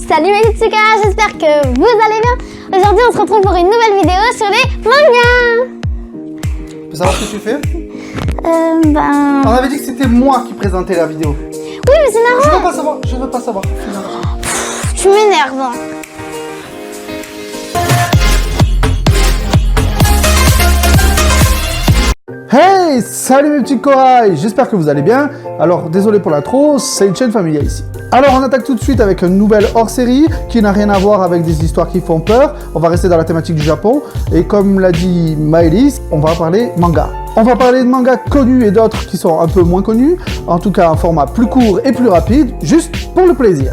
Salut mes petits gars, j'espère que vous allez bien. Aujourd'hui on se retrouve pour une nouvelle vidéo sur les mangas. Tu peux savoir ce que tu fais? On avait dit que c'était moi qui présentais la vidéo. Oui mais c'est marrant. Je veux pas savoir, je veux pas savoir. Tu m'énerves. Hey, salut mes petits corails, j'espère que vous allez bien. Alors désolé pour l'intro, c'est une chaîne familiale ici. Alors on attaque tout de suite avec une nouvelle hors-série qui n'a rien à voir avec des histoires qui font peur. On va rester dans la thématique du Japon et comme l'a dit Maëlys, on va parler manga. On va parler de mangas connus et d'autres qui sont un peu moins connus, en tout cas un format plus court et plus rapide, juste pour le plaisir.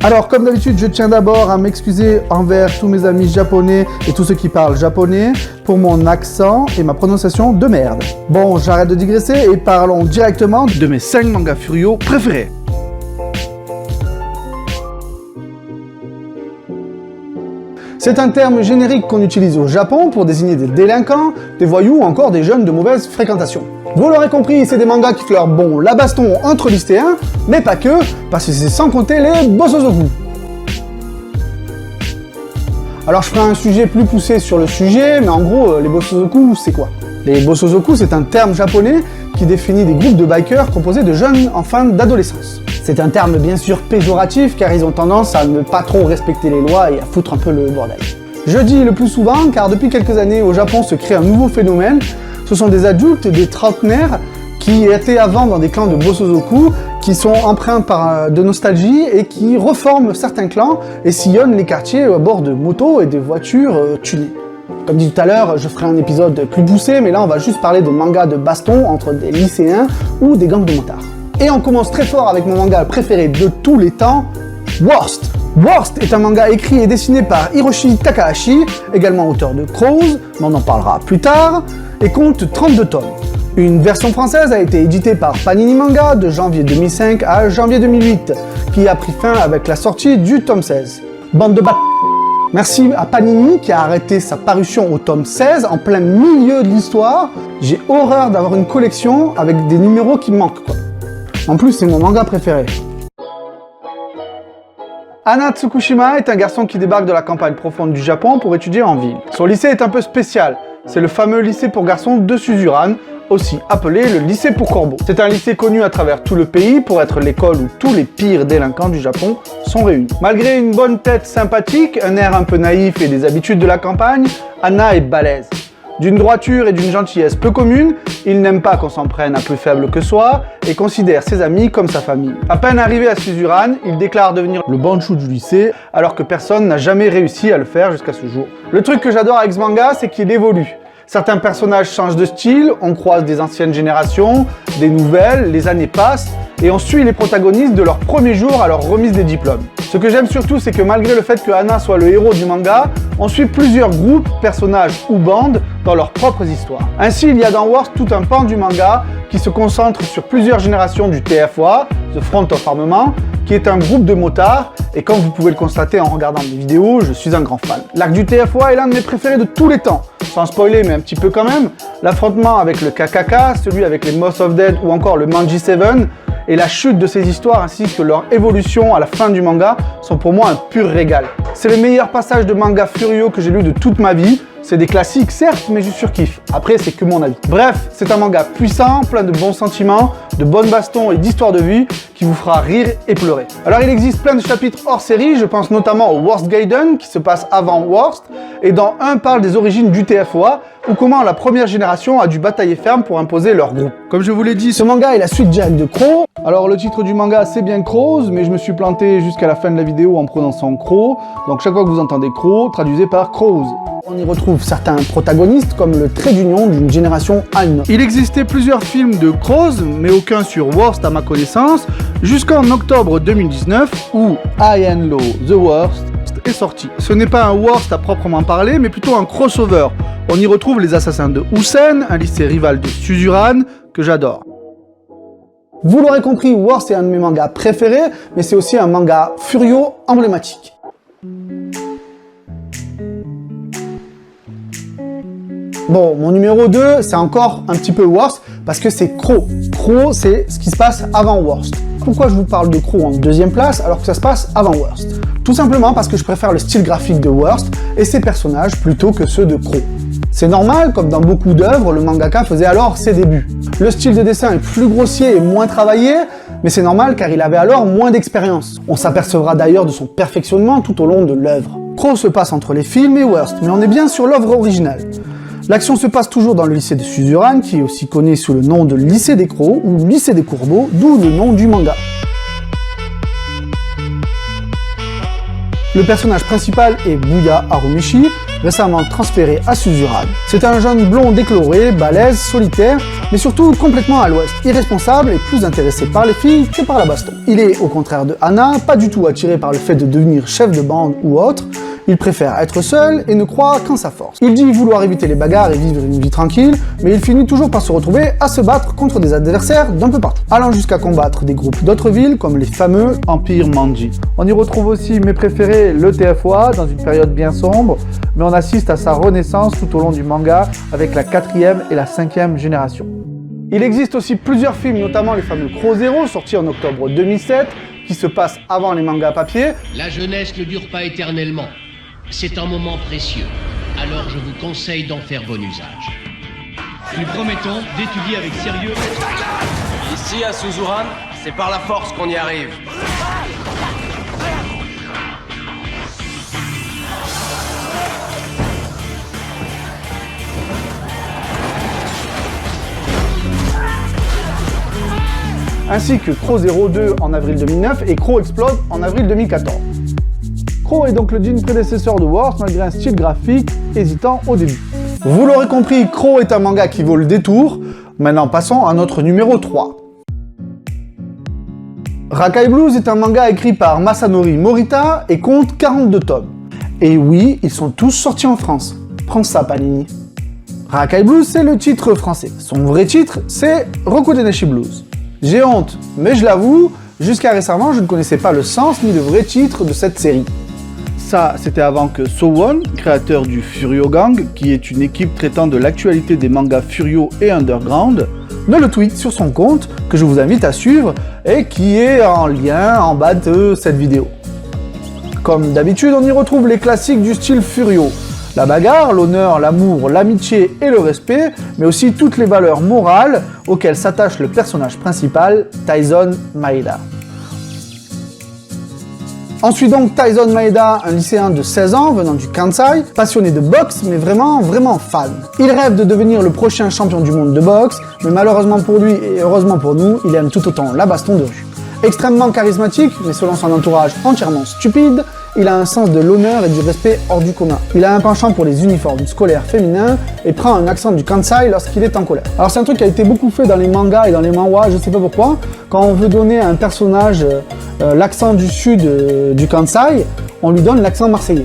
Alors, comme d'habitude, je tiens d'abord à m'excuser envers tous mes amis japonais et tous ceux qui parlent japonais pour mon accent et ma prononciation de merde. Bon, j'arrête de digresser et parlons directement de mes 5 mangas furios préférés. C'est un terme générique qu'on utilise au Japon pour désigner des délinquants, des voyous ou encore des jeunes de mauvaise fréquentation. Vous l'aurez compris, c'est des mangas qui fleurent bon la baston entre lycéens, mais pas que, parce que c'est sans compter les bosozoku. Alors je ferai un sujet plus poussé sur le sujet, mais en gros, les bosozoku, c'est quoi? Les bosozoku, c'est un terme japonais qui définit des groupes de bikers composés de jeunes en fin d'adolescence. C'est un terme bien sûr péjoratif car ils ont tendance à ne pas trop respecter les lois et à foutre un peu le bordel. Je dis le plus souvent car depuis quelques années au Japon se crée un nouveau phénomène. Ce sont des adultes et des trentenaires qui étaient avant dans des clans de bosozoku, qui sont empreints de nostalgie et qui reforment certains clans et sillonnent les quartiers à bord de motos et de voitures tunées. Comme dit tout à l'heure, je ferai un épisode plus poussé, mais là on va juste parler de mangas de baston entre des lycéens ou des gangs de motards. Et on commence très fort avec mon manga préféré de tous les temps, Worst. Worst est un manga écrit et dessiné par Hiroshi Takahashi, également auteur de Crows, mais on en parlera plus tard, et compte 32 tomes. Une version française a été éditée par Panini Manga de janvier 2005 à janvier 2008, qui a pris fin avec la sortie du tome 16. Bande de Merci à Panini qui a arrêté sa parution au tome 16 en plein milieu de l'histoire. J'ai horreur d'avoir une collection avec des numéros qui manquent, quoi. En plus, c'est mon manga préféré. Hana Tsukushima est un garçon qui débarque de la campagne profonde du Japon pour étudier en ville. Son lycée est un peu spécial. C'est le fameux lycée pour garçons de Suzuran, aussi appelé le lycée pour corbeaux. C'est un lycée connu à travers tout le pays pour être l'école où tous les pires délinquants du Japon sont réunis. Malgré une bonne tête sympathique, un air un peu naïf et des habitudes de la campagne, Hana est balèze. D'une droiture et d'une gentillesse peu communes, il n'aime pas qu'on s'en prenne à plus faible que soi et considère ses amis comme sa famille. À peine arrivé à Suzuran, il déclare devenir le banchou du lycée, alors que personne n'a jamais réussi à le faire jusqu'à ce jour. Le truc que j'adore avec ce manga, c'est qu'il évolue. Certains personnages changent de style, on croise des anciennes générations, des nouvelles, les années passent, et on suit les protagonistes de leur premier jour à leur remise des diplômes. Ce que j'aime surtout, c'est que malgré le fait que Hana soit le héros du manga, on suit plusieurs groupes, personnages ou bandes dans leurs propres histoires. Ainsi, il y a dans Worst tout un pan du manga qui se concentre sur plusieurs générations du TFOA, The Front of Armament, qui est un groupe de motards, et comme vous pouvez le constater en regardant mes vidéos, je suis un grand fan. L'arc du TFOA est l'un de mes préférés de tous les temps. Sans spoiler, mais un petit peu quand même, l'affrontement avec le KKK, celui avec les Moss of Dead ou encore le Manji 7, et la chute de ces histoires ainsi que leur évolution à la fin du manga sont pour moi un pur régal. C'est le meilleur passage de manga furieux que j'ai lu de toute ma vie. C'est des classiques certes, mais je surkiffe. Après, c'est que mon avis. Bref, c'est un manga puissant, plein de bons sentiments, de bonnes bastons et d'histoires de vie qui vous fera rire et pleurer. Alors il existe plein de chapitres hors série, je pense notamment au Worst Gaiden qui se passe avant Worst, et dans un parle des origines du TFOA, ou comment la première génération a dû batailler ferme pour imposer leur groupe. Comme je vous l'ai dit, ce manga est la suite directe de Crow. Alors le titre du manga c'est bien Crows, mais je me suis planté jusqu'à la fin de la vidéo en prononçant Crow, donc chaque fois que vous entendez Crow, traduisez par Crows. On y retrouve certains protagonistes comme le trait d'union d'une génération à une autre. Il existait plusieurs films de Crows, mais aucun sur Worst à ma connaissance, jusqu'en octobre 2019 où High and Low The Worst est sorti. Ce n'est pas un Worst à proprement parler, mais plutôt un crossover. On y retrouve les assassins de Usen, un lycée rival de Suzuran, que j'adore. Vous l'aurez compris, Worst est un de mes mangas préférés, mais c'est aussi un manga furieux emblématique. Bon, mon numéro 2, c'est encore un petit peu Worst, parce que c'est Crow. Crow, c'est ce qui se passe avant Worst. pourquoi je vous parle de Crow en deuxième place alors que ça se passe avant Worst? Tout simplement parce que je préfère le style graphique de Worst et ses personnages plutôt que ceux de Crow. C'est normal, comme dans beaucoup d'œuvres, le mangaka faisait alors ses débuts. Le style de dessin est plus grossier et moins travaillé, mais c'est normal car il avait alors moins d'expérience. On s'apercevra d'ailleurs de son perfectionnement tout au long de l'œuvre. Crow se passe entre les films et Worst, mais on est bien sur l'œuvre originale. L'action se passe toujours dans le lycée de Suzuran, qui est aussi connu sous le nom de lycée des Crows ou lycée des Corbeaux, d'où le nom du manga. Le personnage principal est Bouya Harumichi, récemment transféré à Suzuran. C'est un jeune blond décoloré, balèze, solitaire, mais surtout complètement à l'ouest, irresponsable et plus intéressé par les filles que par la baston. Il est, au contraire de Hana, pas du tout attiré par le fait de devenir chef de bande ou autre. Il préfère être seul et ne croit qu'en sa force. Il dit vouloir éviter les bagarres et vivre une vie tranquille, mais il finit toujours par se retrouver à se battre contre des adversaires d'un peu partout, allant jusqu'à combattre des groupes d'autres villes comme les fameux Empire Manji. On y retrouve aussi mes préférés, le TFOA, dans une période bien sombre, mais on assiste à sa renaissance tout au long du manga avec la 4e et la 5e génération. Il existe aussi plusieurs films, notamment les fameux Crow Zero, sortis en octobre 2007, qui se passent avant les mangas papier. La jeunesse ne dure pas éternellement. C'est un moment précieux, alors je vous conseille d'en faire bon usage. Nous promettons d'étudier avec sérieux. Ici à Suzuran, c'est par la force qu'on y arrive. Ainsi que Crow Zero 2 en avril 2009 et Crow Explode en avril 2014. Crow est donc le digne prédécesseur de Worst malgré un style graphique hésitant au début. Vous l'aurez compris, Crow est un manga qui vaut le détour. Maintenant passons à notre numéro 3. Rakai Blues est un manga écrit par Masanori Morita et compte 42 tomes. Et oui, ils sont tous sortis en France. Prends ça Panini. Rakai Blues c'est le titre français. Son vrai titre c'est Rokudenashi Blues. J'ai honte, mais je l'avoue, jusqu'à récemment je ne connaissais pas le sens ni le vrai titre de cette série. Ça, c'était avant que Sowon, créateur du Furio Gang, qui est une équipe traitant de l'actualité des mangas Furio et Underground, ne le tweet sur son compte, que je vous invite à suivre, et qui est en lien en bas de cette vidéo. Comme d'habitude, on y retrouve les classiques du style Furio. La bagarre, l'honneur, l'amour, l'amitié et le respect, mais aussi toutes les valeurs morales auxquelles s'attache le personnage principal, Taizon Maeda. Ensuite donc Taizon Maeda, un lycéen de 16 ans venant du Kansai, passionné de boxe mais vraiment fan. Il rêve de devenir le prochain champion du monde de boxe, mais malheureusement pour lui et heureusement pour nous, il aime tout autant la baston de rue. Extrêmement charismatique, mais selon son entourage entièrement stupide, il a un sens de l'honneur et du respect hors du commun. Il a un penchant pour les uniformes scolaires féminins et prend un accent du Kansai lorsqu'il est en colère. Alors c'est un truc qui a été beaucoup fait dans les mangas et dans les manhwas, je sais pas pourquoi. Quand on veut donner à un personnage l'accent du sud du Kansai, on lui donne l'accent marseillais.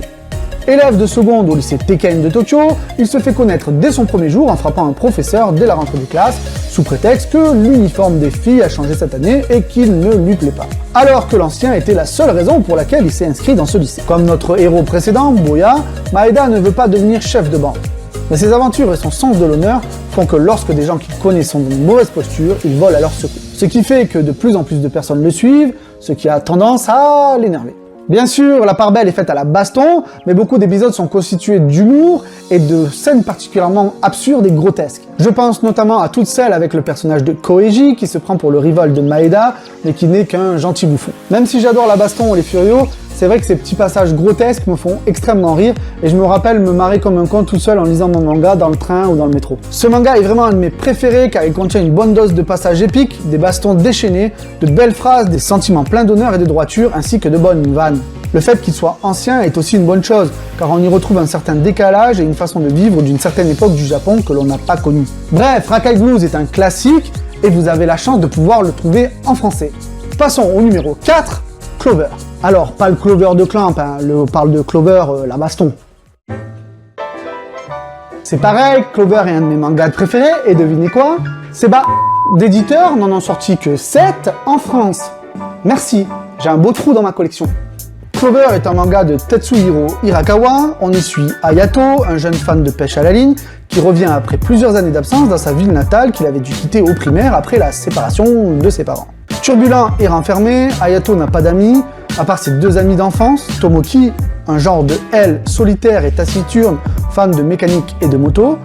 Élève de seconde au lycée Teiken de Tokyo, il se fait connaître dès son premier jour en frappant un professeur dès la rentrée de classe, sous prétexte que l'uniforme des filles a changé cette année et qu'il ne lui plaît pas. Alors que l'ancien était la seule raison pour laquelle il s'est inscrit dans ce lycée. Comme notre héros précédent, Bouya, Maeda ne veut pas devenir chef de bande. Mais ses aventures et son sens de l'honneur font que lorsque des gens qu'il connaît sont de mauvaise posture, il vole à leur secours. Ce qui fait que de plus en plus de personnes le suivent, ce qui a tendance à l'énerver. Bien sûr, la part belle est faite à la baston, mais beaucoup d'épisodes sont constitués d'humour et de scènes particulièrement absurdes et grotesques. Je pense notamment à toutes celles avec le personnage de Koeiji qui se prend pour le rival de Maeda, mais qui n'est qu'un gentil bouffon. Même si j'adore la baston ou les furios, c'est vrai que ces petits passages grotesques me font extrêmement rire et je me rappelle me marrer comme un con tout seul en lisant mon manga dans le train ou dans le métro. Ce manga est vraiment un de mes préférés car il contient une bonne dose de passages épiques, des bastons déchaînés, de belles phrases, des sentiments pleins d'honneur et de droiture ainsi que de bonnes vannes. Le fait qu'il soit ancien est aussi une bonne chose, car on y retrouve un certain décalage et une façon de vivre d'une certaine époque du Japon que l'on n'a pas connue. Bref, Rakai Blues est un classique et vous avez la chance de pouvoir le trouver en français. Passons au numéro 4, Clover. Alors, pas le Clover de Clamp, hein, on parle de Clover, la baston. C'est pareil, Clover est un de mes mangas préférés, et devinez quoi? C'est d'éditeurs n'en ont sorti que 7 en France. Merci, j'ai un beau trou dans ma collection. Clover est un manga de Tetsuhiro Hirakawa. On y suit Hayato, un jeune fan de pêche à la ligne, qui revient après plusieurs années d'absence dans sa ville natale qu'il avait dû quitter au primaire après la séparation de ses parents. turbulent et renfermé, Hayato n'a pas d'amis, à part ses deux amis d'enfance, Tomoki, un genre de L solitaire et taciturne, fan de mécanique et de moto,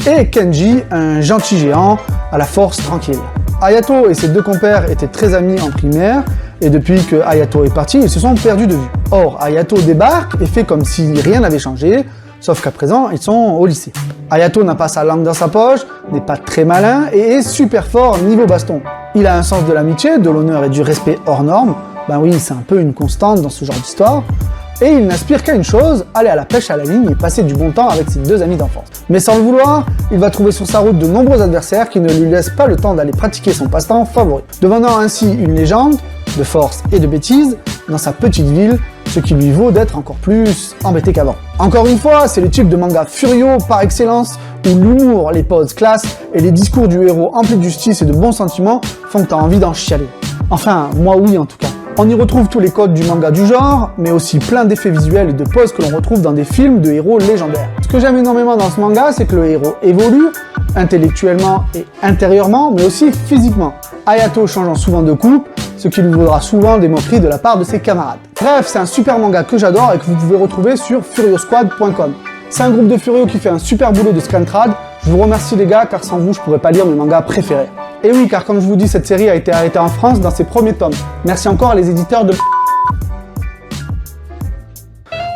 et Kenji, un gentil géant à la force tranquille. Hayato et ses deux compères étaient très amis en primaire, et depuis que Hayato est parti, ils se sont perdus de vue. Or, Hayato débarque et fait comme si rien n'avait changé, sauf qu'à présent, ils sont au lycée. Hayato n'a pas sa langue dans sa poche, n'est pas très malin et est super fort niveau baston. Il a un sens de l'amitié, de l'honneur et du respect hors norme. Ben oui, c'est un peu une constante dans ce genre d'histoire. Et il n'aspire qu'à une chose, aller à la pêche à la ligne et passer du bon temps avec ses deux amis d'enfance. Mais sans le vouloir, il va trouver sur sa route de nombreux adversaires qui ne lui laissent pas le temps d'aller pratiquer son passe-temps favori, devenant ainsi une légende de force et de bêtise dans sa petite ville, ce qui lui vaut d'être encore plus embêté qu'avant. Encore une fois, c'est le type de manga Furio par excellence, où l'humour, les poses classe et les discours du héros emplis de justice et de bons sentiments font que t'as envie d'en chialer. Enfin, moi oui en tout cas. On y retrouve tous les codes du manga du genre, mais aussi plein d'effets visuels et de poses que l'on retrouve dans des films de héros légendaires. Ce que j'aime énormément dans ce manga, c'est que le héros évolue, intellectuellement et intérieurement, mais aussi physiquement. Hayato changeant souvent de coupe, ce qui lui vaudra souvent des moqueries de la part de ses camarades. Bref, c'est un super manga que j'adore et que vous pouvez retrouver sur furiosquad.com. C'est un groupe de Furio qui fait un super boulot de scantrad. Je vous remercie les gars, car sans vous, je pourrais pas lire mes mangas préférés. Et oui, car comme je vous dis, cette série a été arrêtée en France dans ses premiers tomes. Merci encore à les éditeurs de...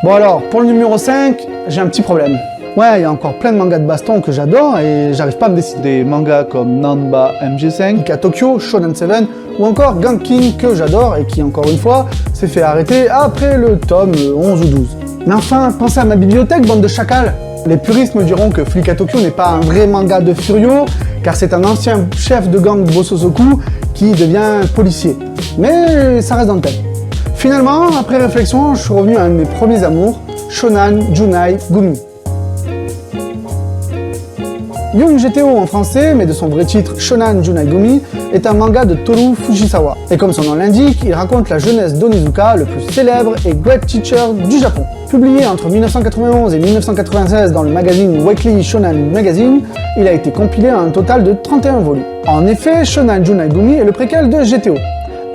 Bon alors, pour le numéro 5, j'ai un petit problème. Ouais, il y a encore plein de mangas de baston que j'adore et j'arrive pas à me décider. Des mangas comme Nanba MG5, Ika Tokyo, Shonen 7 ou encore Ganking que j'adore et qui, encore une fois, s'est fait arrêter après le tome 11 ou 12. Mais enfin, pensez à ma bibliothèque, bande de chacals. Les puristes me diront que Flic à Tokyo n'est pas un vrai manga de Furio, car c'est un ancien chef de gang Bosozoku qui devient policier. Mais ça reste dans le thème. Finalement, après réflexion, je suis revenu à un de mes premiers amours, Shonan Junai Gumi. Young GTO en français, mais de son vrai titre Shonan Junai Gumi, est un manga de Toru Fujisawa. Et comme son nom l'indique, il raconte la jeunesse d'Onizuka, le plus célèbre et great teacher du Japon. Publié entre 1991 et 1996 dans le magazine Weekly Shonen Magazine, il a été compilé en un total de 31 volumes. En effet, Shonan Junai Gumi est le préquel de GTO.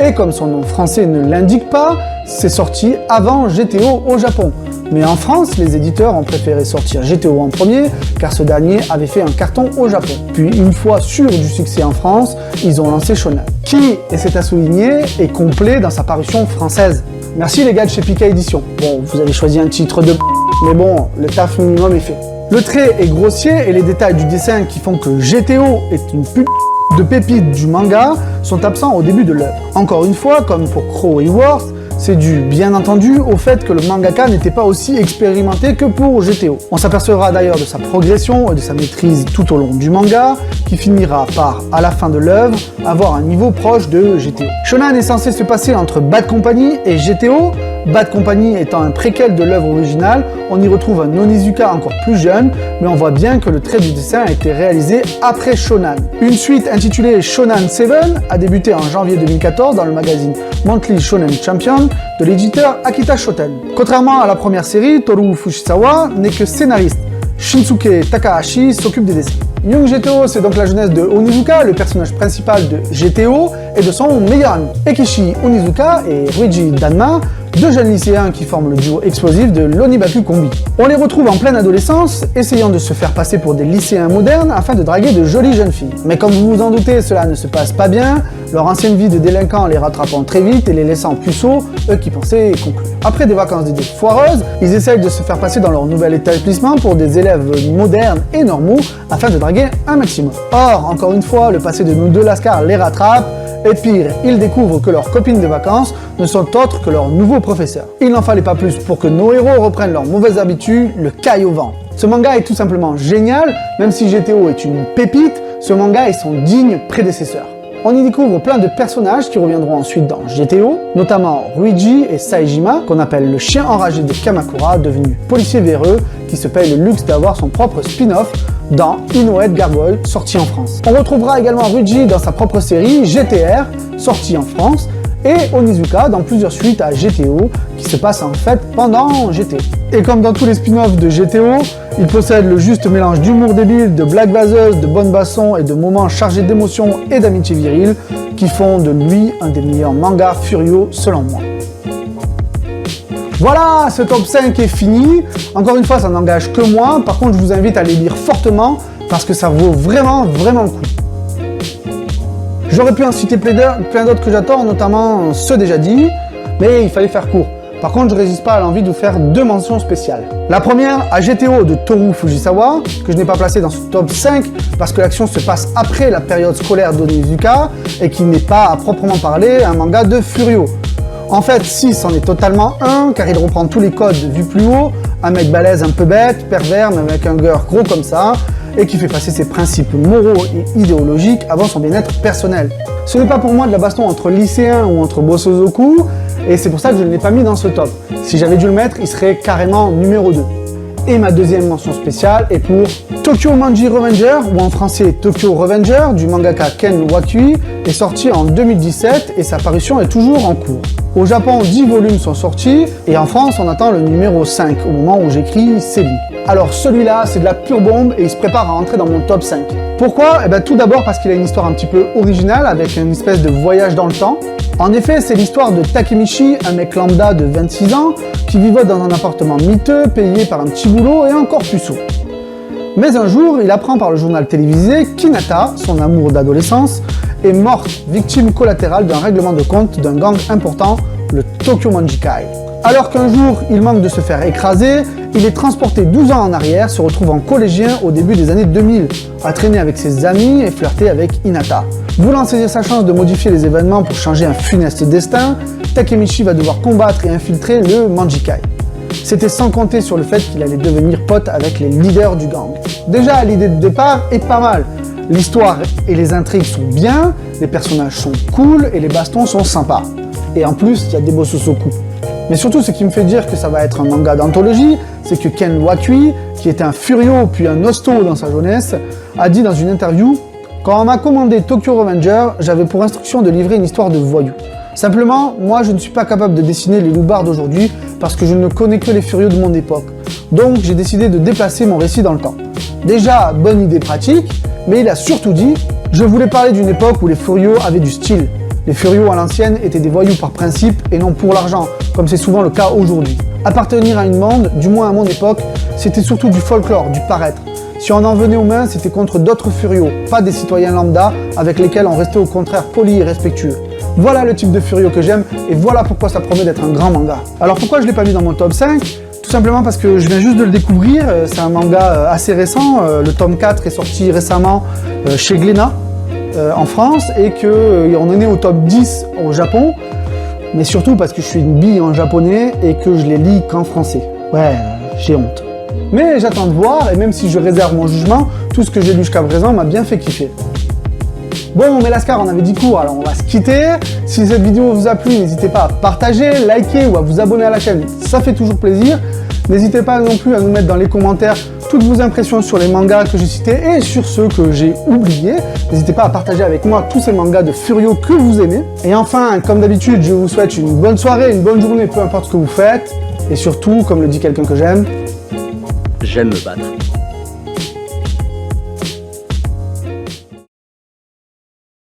Et comme son nom français ne l'indique pas, c'est sorti avant GTO au Japon. Mais en France, les éditeurs ont préféré sortir GTO en premier, car ce dernier avait fait un carton au Japon. Puis, une fois sûr du succès en France, ils ont lancé Shonan, qui, et c'est à souligner, est complet dans sa parution française. Merci les gars de chez Pika Édition. Bon, vous avez choisi un titre de mais bon, le taf minimum est fait. Le trait est grossier et les détails du dessin qui font que GTO est une pute de pépites du manga sont absents au début de l'œuvre. Encore une fois, comme pour Crow et Worth, c'est dû, bien entendu, au fait que le mangaka n'était pas aussi expérimenté que pour GTO. On s'apercevra d'ailleurs de sa progression et de sa maîtrise tout au long du manga, qui finira par, à la fin de l'œuvre, avoir un niveau proche de GTO. Shonan est censé se passer entre Bad Company et GTO. Bad Company étant un préquel de l'œuvre originale, on y retrouve un Onizuka encore plus jeune, mais on voit bien que le trait du dessin a été réalisé après Shonan. Une suite intitulée Shonan 7 a débuté en janvier 2014 dans le magazine Monthly Shonen Champion de l'éditeur Akita Shoten. Contrairement à la première série, Toru Fujisawa n'est que scénariste. Shinsuke Takahashi s'occupe des dessins. Young GTO, c'est donc la jeunesse de Onizuka, le personnage principal de GTO, et de son meilleur ami. Ekishi Onizuka et Ruiji Danma, deux jeunes lycéens qui forment le duo explosif de l'Onibaku Combi. On les retrouve en pleine adolescence, essayant de se faire passer pour des lycéens modernes afin de draguer de jolies jeunes filles. Mais comme vous vous en doutez, cela ne se passe pas bien, leur ancienne vie de délinquants les rattrapant très vite et les laissant puceaux, eux qui pensaient conclure. Après des vacances d'été foireuses, ils essayent de se faire passer dans leur nouvel établissement pour des élèves modernes et normaux afin de draguer un maximum. Or, encore une fois, le passé de nos deux lascars les rattrape, et pire, ils découvrent que leurs copines de vacances ne sont autres que leurs nouveaux professeurs. Il n'en fallait pas plus pour que nos héros reprennent leurs mauvaises habitudes, le caille au vent. Ce manga est tout simplement génial, même si GTO est une pépite, ce manga est son digne prédécesseur. On y découvre plein de personnages qui reviendront ensuite dans GTO, notamment Ruiji et Saejima, qu'on appelle le chien enragé de Kamakura, devenu policier véreux, qui se paye le luxe d'avoir son propre spin-off dans Inoue Gargoyle, sorti en France. On retrouvera également Ruiji dans sa propre série GTR, sortie en France, et Onizuka dans plusieurs suites à GTO, qui se passent en fait pendant GTO. Et comme dans tous les spin-offs de GTO, il possède le juste mélange d'humour débile, de blagues vaseuses, de bonnes bassons et de moments chargés d'émotions et d'amitié virile qui font de lui un des meilleurs mangas Furio selon moi. Voilà, ce top 5 est fini. Encore une fois, ça n'engage que moi. Par contre, je vous invite à les lire fortement parce que ça vaut vraiment le coup. J'aurais pu en citer plein d'autres que j'adore, notamment ceux déjà dits, mais il fallait faire court. Par contre, je ne résiste pas à l'envie de vous faire 2 mentions spéciales. La première, à GTO de Toru Fujisawa, que je n'ai pas placé dans ce top 5 parce que l'action se passe après la période scolaire d'Onizuka et qu'il n'est pas à proprement parler un manga de Furio. En fait, si, c'en est totalement un, car il reprend tous les codes vus plus haut, un mec balèze un peu bête, pervers, mais avec un cœur gros comme ça, et qui fait passer ses principes moraux et idéologiques avant son bien-être personnel. Ce n'est pas pour moi de la baston entre lycéens ou entre Bosozoku, et c'est pour ça que je ne l'ai pas mis dans ce top. Si j'avais dû le mettre, il serait carrément numéro 2. Et ma deuxième mention spéciale est pour Tokyo Manji Revenger, ou en français Tokyo Revenger, du mangaka Ken Wakui, est sorti en 2017 et sa parution est toujours en cours. Au Japon, 10 volumes sont sortis, et en France, on attend le numéro 5, au moment où j'écris Céline. Alors celui-là, c'est de la pure bombe et il se prépare à entrer dans mon top 5. Pourquoi ? Eh bien, tout d'abord parce qu'il a une histoire un petit peu originale, avec une espèce de voyage dans le temps. En effet, c'est l'histoire de Takemichi, un mec lambda de 26 ans, qui vivait dans un appartement miteux, payé par un petit boulot et encore plus sous. Mais un jour, il apprend par le journal télévisé qu'Hinata, son amour d'adolescence, est morte, victime collatérale d'un règlement de compte d'un gang important, le Tokyo Manjikai. Alors qu'un jour, il manque de se faire écraser, il est transporté 12 ans en arrière, se retrouvant collégien au début des années 2000, à traîner avec ses amis et flirter avec Hinata. Voulant saisir sa chance de modifier les événements pour changer un funeste destin, Takemichi va devoir combattre et infiltrer le Manjikai. C'était sans compter sur le fait qu'il allait devenir pote avec les leaders du gang. Déjà, l'idée de départ est pas mal. L'histoire et les intrigues sont bien, les personnages sont cool et les bastons sont sympas. Et en plus, il y a des Bosozoku. Mais surtout, ce qui me fait dire que ça va être un manga d'anthologie, c'est que Ken Wakui, qui était un furio puis un hosto dans sa jeunesse, a dit dans une interview « Quand on m'a commandé Tokyo Revenger, j'avais pour instruction de livrer une histoire de voyou. Simplement, moi je ne suis pas capable de dessiner les loupards d'aujourd'hui parce que je ne connais que les furios de mon époque. Donc j'ai décidé de déplacer mon récit dans le temps. Déjà, bonne idée pratique, mais il a surtout dit « Je voulais parler d'une époque où les furios avaient du style. Les furios à l'ancienne étaient des voyous par principe et non pour l'argent, comme c'est souvent le cas aujourd'hui. Appartenir à une bande, du moins à mon époque, c'était surtout du folklore, du paraître. Si on en venait aux mains, c'était contre d'autres furios, pas des citoyens lambda avec lesquels on restait au contraire poli et respectueux. Voilà le type de furio que j'aime et voilà pourquoi ça promet d'être un grand manga. Alors pourquoi je ne l'ai pas mis dans mon top 5 ? Tout simplement parce que je viens juste de le découvrir, c'est un manga assez récent, le tome 4 est sorti récemment chez Glénat en France et qu'on en est au top 10 au Japon, mais surtout parce que je suis une bille en japonais et que je les lis qu'en français. Ouais, j'ai honte. Mais j'attends de voir, et même si je réserve mon jugement, tout ce que j'ai lu jusqu'à présent m'a bien fait kiffer. Bon, mais Lascar, on avait 10 cours, alors on va se quitter. Si cette vidéo vous a plu, n'hésitez pas à partager, liker ou à vous abonner à la chaîne, ça fait toujours plaisir. N'hésitez pas non plus à nous mettre dans les commentaires toutes vos impressions sur les mangas que j'ai cités et sur ceux que j'ai oubliés. N'hésitez pas à partager avec moi tous ces mangas de furio que vous aimez. Et enfin, comme d'habitude, je vous souhaite une bonne soirée, une bonne journée, peu importe ce que vous faites. Et surtout, comme le dit quelqu'un que j'aime, j'aime me battre.